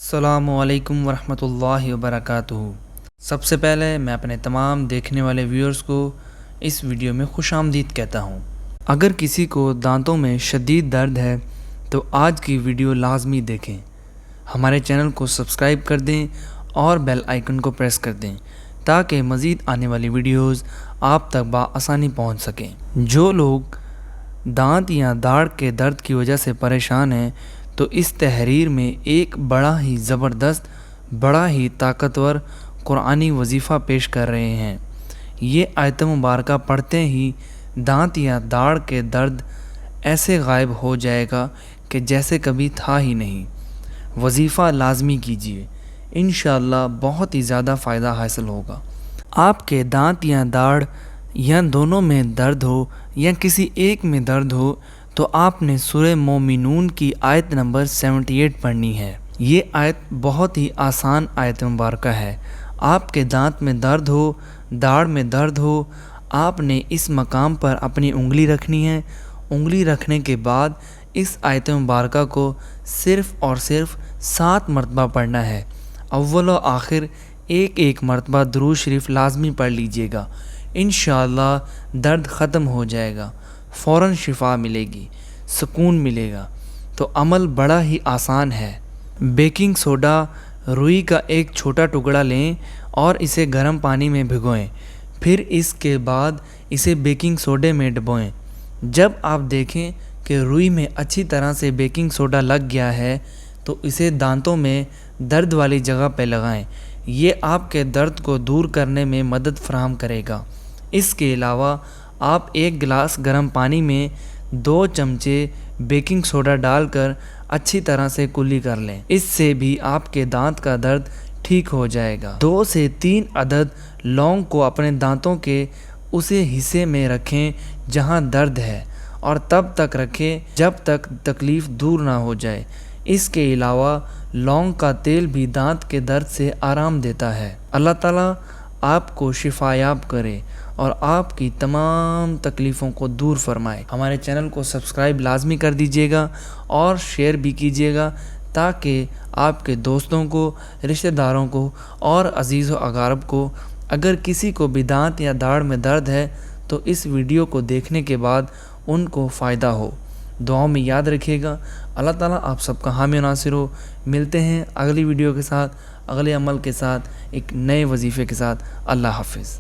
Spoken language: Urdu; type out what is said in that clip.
السلام علیکم ورحمۃ اللہ وبرکاتہ۔ سب سے پہلے میں اپنے تمام دیکھنے والے ویورز کو اس ویڈیو میں خوش آمدید کہتا ہوں۔ اگر کسی کو دانتوں میں شدید درد ہے تو آج کی ویڈیو لازمی دیکھیں۔ ہمارے چینل کو سبسکرائب کر دیں اور بیل آئیکن کو پریس کر دیں تاکہ مزید آنے والی ویڈیوز آپ تک بآسانی پہنچ سکیں۔ جو لوگ دانت یا داڑھ کے درد کی وجہ سے پریشان ہیں تو اس تحریر میں ایک بڑا ہی زبردست، بڑا ہی طاقتور قرآنی وظیفہ پیش کر رہے ہیں۔ یہ آیت مبارکہ پڑھتے ہی دانت یا داڑھ کے درد ایسے غائب ہو جائے گا کہ جیسے کبھی تھا ہی نہیں۔ وظیفہ لازمی کیجیے، انشاءاللہ بہت ہی زیادہ فائدہ حاصل ہوگا۔ آپ کے دانت یا داڑھ یا دونوں میں درد ہو یا کسی ایک میں درد ہو تو آپ نے سورہ مومنون کی آیت نمبر 78 پڑھنی ہے۔ یہ آیت بہت ہی آسان آیت مبارکہ ہے۔ آپ کے دانت میں درد ہو، داڑھ میں درد ہو، آپ نے اس مقام پر اپنی انگلی رکھنی ہے۔ انگلی رکھنے کے بعد اس آیت مبارکہ کو صرف اور صرف 7 مرتبہ پڑھنا ہے۔ اول و آخر ایک مرتبہ درود شریف لازمی پڑھ لیجئے گا، انشاءاللہ درد ختم ہو جائے گا، فوراً شفا ملے گی، سکون ملے گا۔ تو عمل بڑا ہی آسان ہے۔ بیکنگ سوڈا روئی کا ایک چھوٹا ٹکڑا لیں اور اسے گرم پانی میں بھگوئیں، پھر اس کے بعد اسے بیکنگ سوڈے میں ڈبوئیں۔ جب آپ دیکھیں کہ روئی میں اچھی طرح سے بیکنگ سوڈا لگ گیا ہے تو اسے دانتوں میں درد والی جگہ پہ لگائیں۔ یہ آپ کے درد کو دور کرنے میں مدد فراہم کرے گا۔ اس کے علاوہ آپ ایک گلاس گرم پانی میں 2 چمچے بیکنگ سوڈا ڈال کر اچھی طرح سے کلی کر لیں، اس سے بھی آپ کے دانت کا درد ٹھیک ہو جائے گا۔ 2 سے 3 عدد لونگ کو اپنے دانتوں کے اسے حصے میں رکھیں جہاں درد ہے اور تب تک رکھیں جب تک تکلیف دور نہ ہو جائے۔ اس کے علاوہ لونگ کا تیل بھی دانت کے درد سے آرام دیتا ہے۔ اللہ تعالیٰ آپ کو شفا یاب کرے اور آپ کی تمام تکلیفوں کو دور فرمائے۔ ہمارے چینل کو سبسکرائب لازمی کر دیجیے گا اور شیئر بھی کیجیے گا تاکہ آپ کے دوستوں کو، رشتہ داروں کو اور عزیز و اقارب کو اگر کسی کو بھی دانت یا داڑھ میں درد ہے تو اس ویڈیو کو دیکھنے کے بعد ان کو فائدہ ہو۔ دعاؤں میں یاد رکھیے گا۔ اللہ تعالیٰ آپ سب کا حامی و ناصر ہو۔ ملتے ہیں اگلی ویڈیو کے ساتھ، اگلے عمل کے ساتھ، ایک نئے وظیفے کے ساتھ۔ اللہ حافظ۔